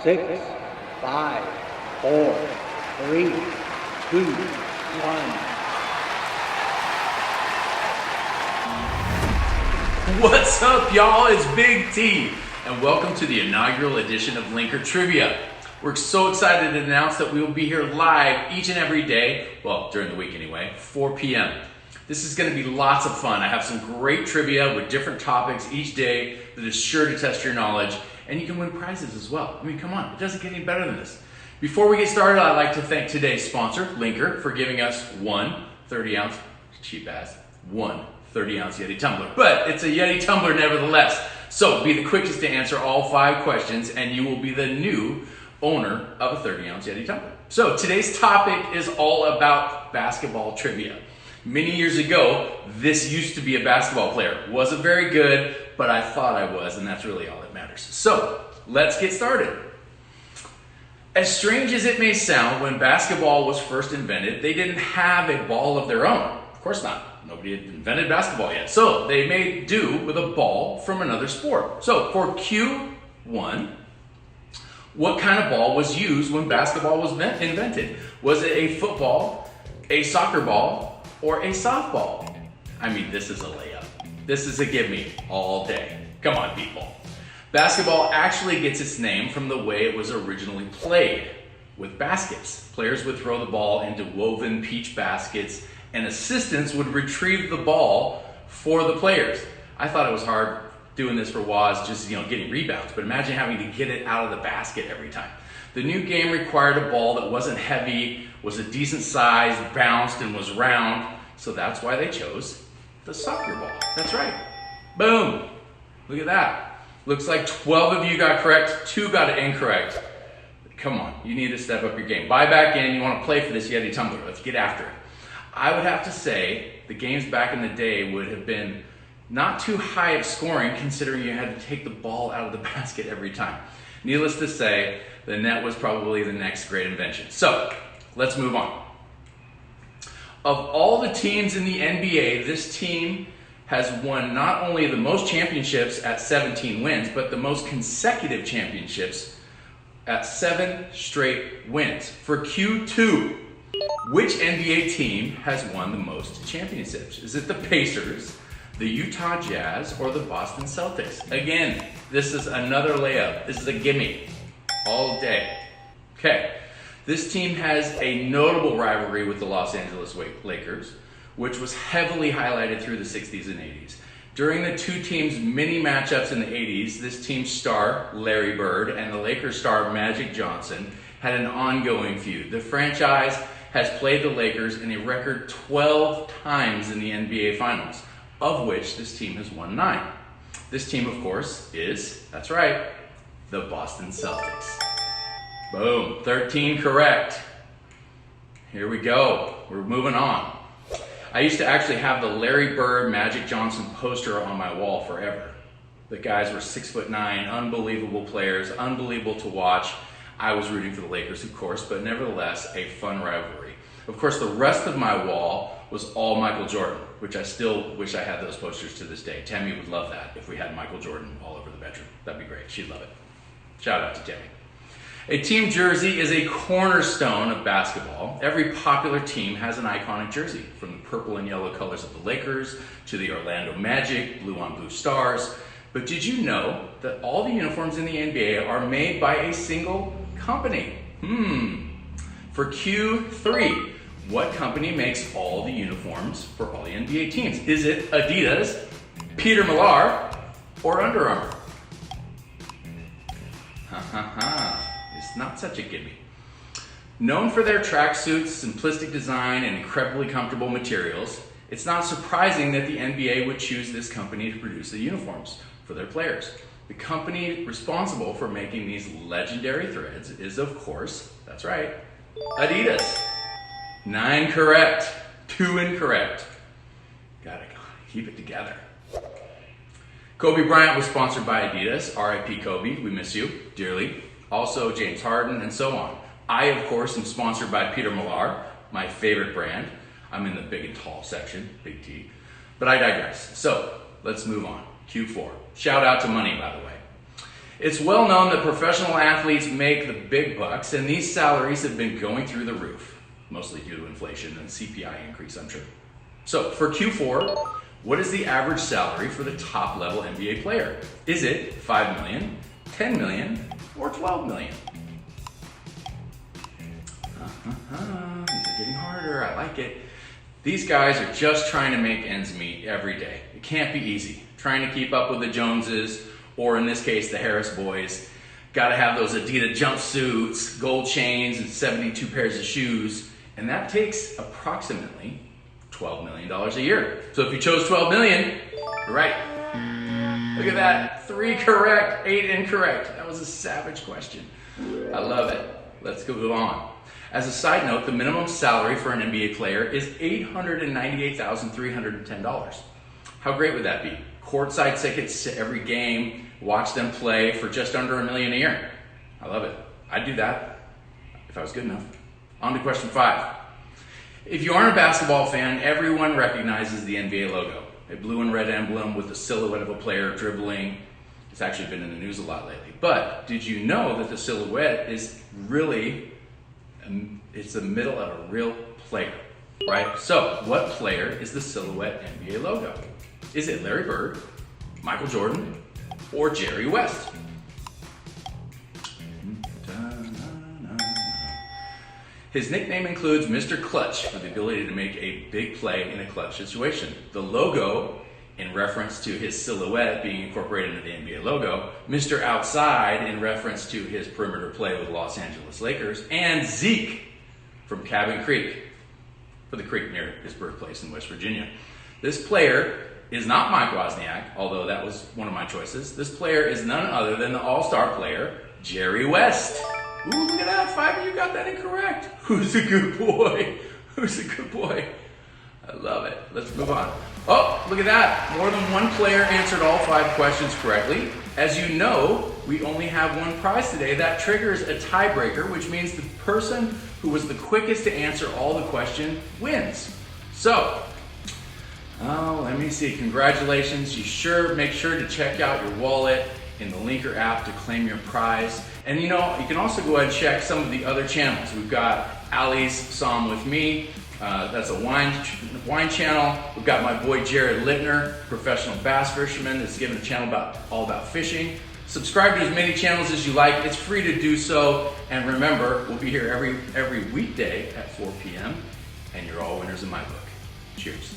6, 5, 4, 3, 2, 1. What's up, y'all? It's Big T, and welcome to the inaugural edition of Linker Trivia. We're so excited to announce that we will be here live each and every day, well, during the week anyway, 4 p.m. This is going to be lots of fun. I have some great trivia with different topics each day that is sure to test your knowledge, and you can win prizes as well. I mean, come on, it doesn't get any better than this. Before we get started, I'd like to thank today's sponsor, Linker, for giving us one 30-ounce, cheap ass, one 30-ounce Yeti tumbler. But it's a Yeti tumbler nevertheless. So be the quickest to answer all 5 questions, and you will be the new owner of a 30-ounce Yeti tumbler. So today's topic is all about basketball trivia. Many years ago, this used to be a basketball player. Wasn't very good, but I thought I was, and that's really all that matters. So let's get started. As strange as it may sound, when basketball was first invented, they didn't have a ball of their own. Of course not. Nobody had invented basketball yet. So they made do with a ball from another sport. So for Q1, what kind of ball was used when basketball was invented? Was it a football, a soccer ball, or a softball? I mean, this is a layup. This is a gimme all day. Come on, people. Basketball actually gets its name from the way it was originally played, with baskets. Players would throw the ball into woven peach baskets, and assistants would retrieve the ball for the players. I thought it was hard doing this for Waz, just getting rebounds, but imagine having to get it out of the basket every time. The new game required a ball that wasn't heavy, was a decent size, bounced, and was round, so that's why they chose the soccer ball. That's right. Boom. Look at that. Looks like 12 of you got correct, 2 got it incorrect. Come on, you need to step up your game. Buy back in, you want to play for this Yeti tumbler. Let's get after it. I would have to say the games back in the day would have been not too high of scoring considering you had to take the ball out of the basket every time. Needless to say, the net was probably the next great invention. So, let's move on. Of all the teams in the NBA, this team has won not only the most championships at 17 wins, but the most consecutive championships at 7 straight wins. For Q2, which NBA team has won the most championships? Is it the Pacers, the Utah Jazz, or the Boston Celtics? Again, this is another layup. This is a gimme all day. Okay, this team has a notable rivalry with the Los Angeles Lakers, which was heavily highlighted through the 60s and 80s. During the two teams' many matchups in the 80s, this team's star, Larry Bird, and the Lakers star, Magic Johnson, had an ongoing feud. The franchise has played the Lakers in a record 12 times in the NBA Finals, of which this team has won 9. This team, of course, is, that's right, the Boston Celtics. Boom, 13 correct. Here we go, we're moving on. I used to actually have the Larry Bird, Magic Johnson poster on my wall forever. The guys were 6'9", unbelievable players, unbelievable to watch. I was rooting for the Lakers, of course, but nevertheless, a fun rivalry. Of course, the rest of my wall was all Michael Jordan, which I still wish I had those posters to this day. Tammy would love that if we had Michael Jordan all over the bedroom. That'd be great. She'd love it. Shout out to Tammy. A team jersey is a cornerstone of basketball. Every popular team has an iconic jersey, from the purple and yellow colors of the Lakers to the Orlando Magic, blue on blue stars. But did you know that all the uniforms in the NBA are made by a single company? For Q3, what company makes all the uniforms for all the NBA teams? Is it Adidas, Peter Millar, or Under Armour? It's not such a gimme. Known for their tracksuits, simplistic design, and incredibly comfortable materials, it's not surprising that the NBA would choose this company to produce the uniforms for their players. The company responsible for making these legendary threads is, of course, that's right, Adidas. 9 correct, 2 incorrect. Gotta keep it together. Kobe Bryant was sponsored by Adidas. R.I.P. Kobe, we miss you dearly. Also James Harden and so on. I, of course, am sponsored by Peter Millar, my favorite brand. I'm in the big and tall section, big T. But I digress. So let's move on. Q4. Shout out to money, by the way. It's well known that professional athletes make the big bucks, and these salaries have been going through the roof, mostly due to inflation and CPI increase, I'm sure. So for Q4, what is the average salary for the top level NBA player? Is it 5 million, 10 million, or 12 million? These are getting harder, I like it. These guys are just trying to make ends meet every day. It can't be easy. Trying to keep up with the Joneses, or in this case, the Harris boys. Gotta have those Adidas jumpsuits, gold chains, and 72 pairs of shoes. And that takes approximately $12 million a year. So if you chose 12 million, you're right. Look at that, 3 correct, 8 incorrect. That was a savage question. I love it. Let's go on. As a side note, the minimum salary for an NBA player is $898,310. How great would that be? Courtside tickets to every game, watch them play for just under $1 million a year. I love it. I'd do that if I was good enough. On to question 5. If you aren't a basketball fan, everyone recognizes the NBA logo. A blue and red emblem with the silhouette of a player dribbling. It's actually been in the news a lot lately. But did you know that the silhouette is really, it's the middle of a real player, right? So what player is the silhouette NBA logo? Is it Larry Bird, Michael Jordan, or Jerry West? His nickname includes Mr. Clutch for the ability to make a big play in a clutch situation. The logo, in reference to his silhouette being incorporated into the NBA logo, Mr. Outside in reference to his perimeter play with Los Angeles Lakers, and Zeke from Cabin Creek, for the creek near his birthplace in West Virginia. This player is not Mike Wozniak, although that was one of my choices. This player is none other than the all-star player, Jerry West. Ooh, look at that, 5 of you got that incorrect. Who's a good boy? Who's a good boy? I love it. Let's move on. Oh, look at that. More than one player answered all 5 questions correctly. As you know, we only have one prize today. That triggers a tiebreaker, which means the person who was the quickest to answer all the questions wins. So, let me see. Congratulations. Make sure to check out your wallet in the Linker app to claim your prize. And you can also go ahead and check some of the other channels. We've got Ali's Psalm with Me. That's a wine channel. We've got my boy Jared Littner, professional bass fisherman, that's given a channel all about fishing. Subscribe to as many channels as you like. It's free to do so. And remember, we'll be here every weekday at 4 p.m. And you're all winners in my book. Cheers.